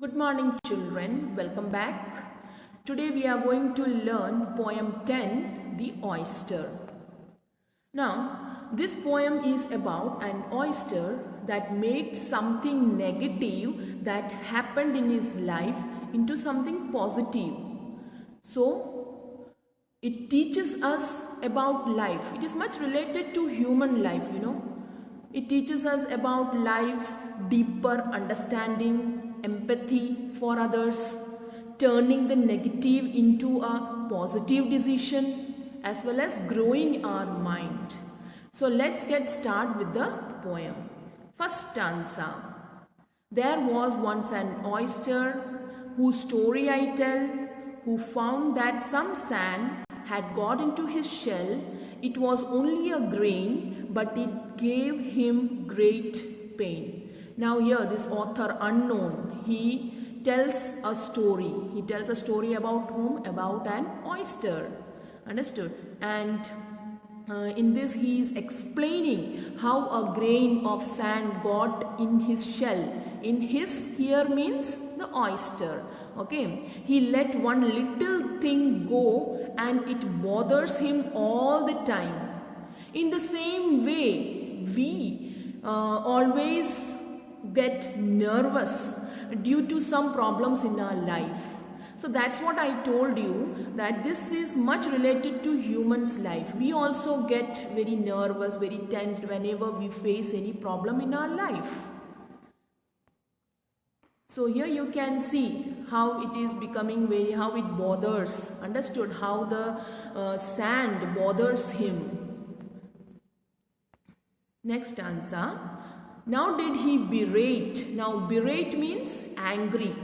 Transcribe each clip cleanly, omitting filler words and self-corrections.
Good morning children, welcome back. Today we are going to learn poem 10, The Oyster. Now, this poem is about an oyster that made something negative that happened in his life into something positive. So, it teaches us about life. It is much related to human life, It teaches us about life's deeper understanding, empathy for others, turning the negative into a positive decision, as well as growing our mind. So let's get started with the poem. First stanza. There was once an oyster whose story I tell, who found that some sand had got into his shell. It was only a grain, but it gave him great pain. Now here this author unknown, he tells a story. He tells a story about whom? About an oyster. Understood? And in this he is explaining how a grain of sand got in his shell. In his here means the oyster. Okay, he let one little thing go and it bothers him all the time. In the same way, we always get nervous due to some problems in our life. So that's what I told you, that this is much related to humans' life. We also get very nervous, very tensed whenever we face any problem in our life. So here you can see how it is becoming how it bothers. Understood? How the sand bothers him. Next stanza. Now did he berate. Now berate means angry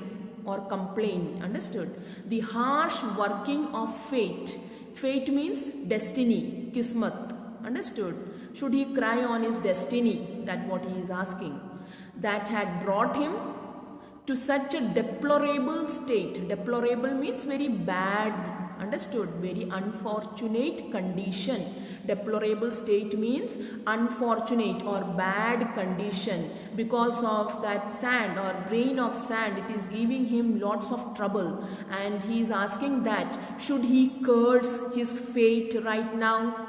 or complain. Understood? The harsh working of fate. Fate means destiny, kismat. Understood? Should he cry on his destiny? That's what he is asking. That had brought him to such a deplorable state. Deplorable means very bad. Understood? Very unfortunate condition. Deplorable state means unfortunate or bad condition. Because of that sand or grain of sand, it is giving him lots of trouble. And he is asking that, should he curse his fate right now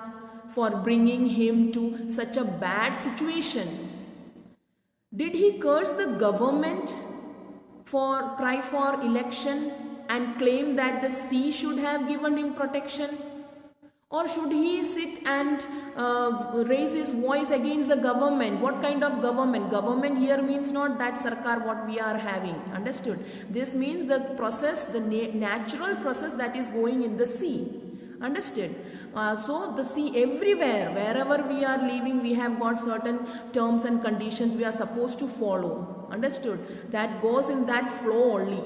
for bringing him to such a bad situation? Did he curse the government for cry for election and claim that the sea should have given him protection? Or should he sit and raise his voice against the government? What kind of government? Government here means not that sarkar what we are having. Understood? This means the process, the natural process that is going in the sea. Understood? So the sea everywhere, wherever we are living, we have got certain terms and conditions we are supposed to follow. Understood? That goes in that flow only.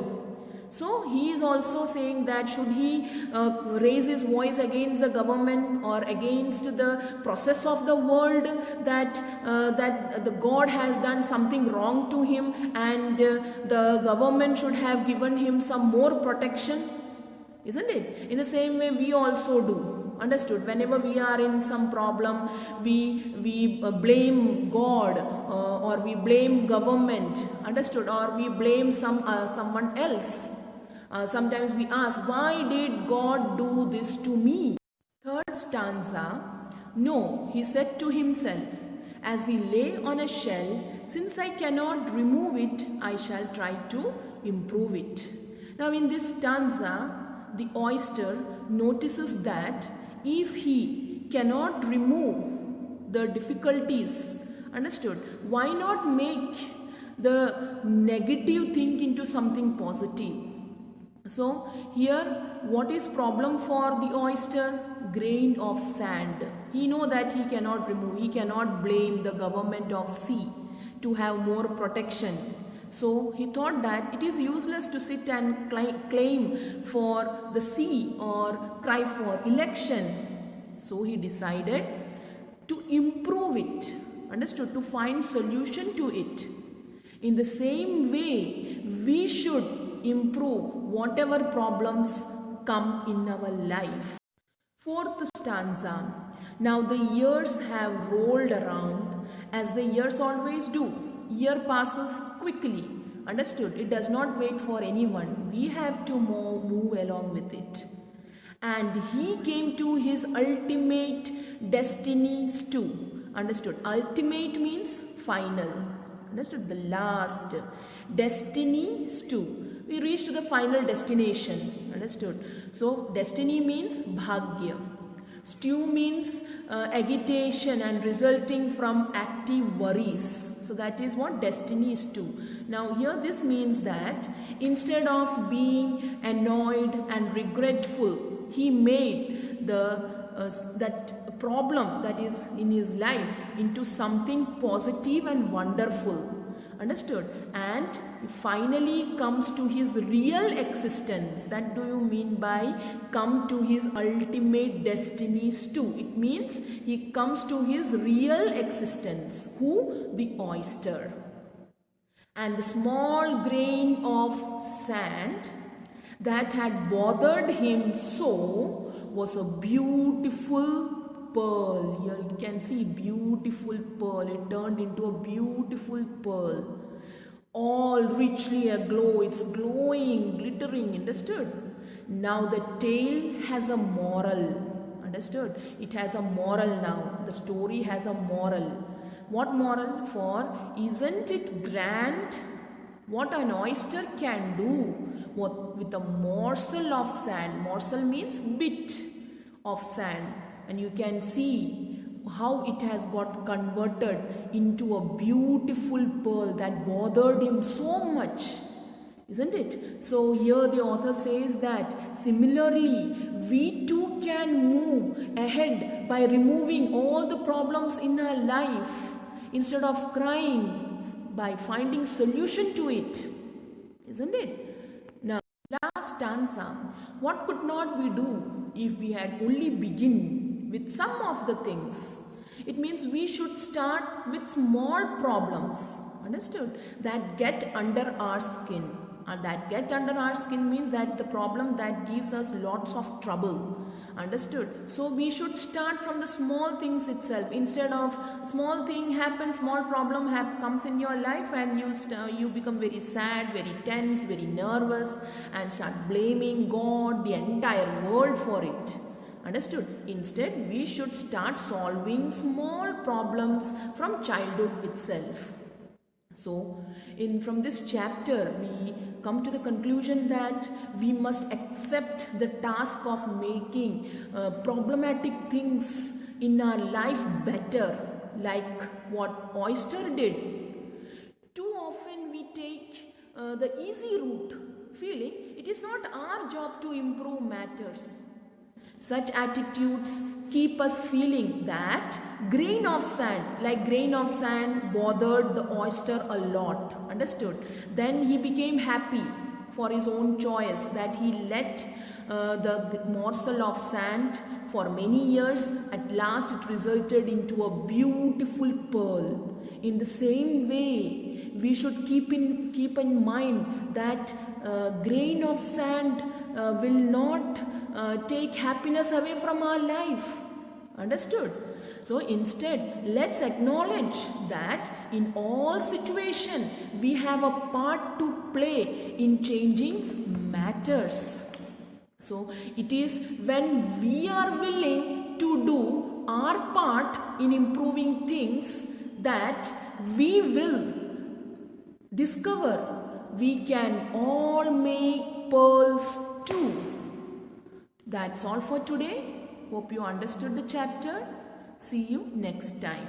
So he is also saying that should he raise his voice against the government or against the process of the world, that the God has done something wrong to him and the government should have given him some more protection. Isn't it? In the same way we also do. Understood? Whenever we are in some problem, we blame God or we blame government. Understood? Or we blame someone else. Sometimes we ask, why did God do this to me? Third stanza. No, he said to himself, as he lay on a shell, since I cannot remove it, I shall try to improve it. Now in this stanza, the oyster notices that if he cannot remove the difficulties, understood, why not make the negative thing into something positive? So here what is problem for the oyster? Grain of sand. He know that he cannot remove, he cannot blame the government of sea to have more protection. So he thought that it is useless to sit and claim for the sea or cry for election. So he decided to improve it. Understood? To find solution to it. In the same way, we should improve whatever problems come in our life. Fourth stanza. Now the years have rolled around as the years always do. Year passes quickly. Understood? It does not wait for anyone. We have to move along with it. And he came to his ultimate destinies too. Understood? Ultimate means final. Understood? The last. Destinies too. We reached the final destination. Understood? So destiny means bhagya. Stew means agitation and resulting from active worries. So that is what destiny is to. Now here this means that instead of being annoyed and regretful, he made that problem that is in his life into something positive and wonderful. Understood? And he finally comes to his real existence. That do you mean by come to his ultimate destinies too? It means he comes to his real existence. Who? The oyster. And the small grain of sand that had bothered him so was a beautiful pearl. Here you can see beautiful pearl. It turned into a beautiful pearl. All richly aglow. It's glowing, glittering. Understood? Now the tale has a moral. Understood? It has a moral now. The story has a moral. What moral? For isn't it grand what an oyster can do with a morsel of sand? Morsel means bit of sand. And you can see how it has got converted into a beautiful pearl that bothered him so much. Isn't it? So here the author says that similarly we too can move ahead by removing all the problems in our life instead of crying, by finding solution to it. Isn't it? Now last stanza. What could not we do if we had only begin with some of the things? It means we should start with small problems. Understood? That get under our skin. And that get under our skin means that the problem that gives us lots of trouble. Understood? So we should start from the small things itself. Instead of small thing happens, small problem comes in your life, and you become very sad, very tensed, very nervous, and start blaming God, the entire world for it. Understood? Instead, we should start solving small problems from childhood itself. So, from this chapter, we come to the conclusion that we must accept the task of making problematic things in our life better, like what oyster did. Too often we take the easy route, feeling it is not our job to improve matters. Such attitudes keep us feeling that grain of sand bothered the oyster a lot. Understood? Then he became happy for his own choice that he let the morsel of sand for many years. At last it resulted into a beautiful pearl. In the same way, we should keep in mind that grain of sand will not take happiness away from our life. Understood? So instead, let's acknowledge that in all situations we have a part to play in changing matters. So it is when we are willing to do our part in improving things that we will discover we can all make pearls too. That's all for today. Hope you understood the chapter. See you next time.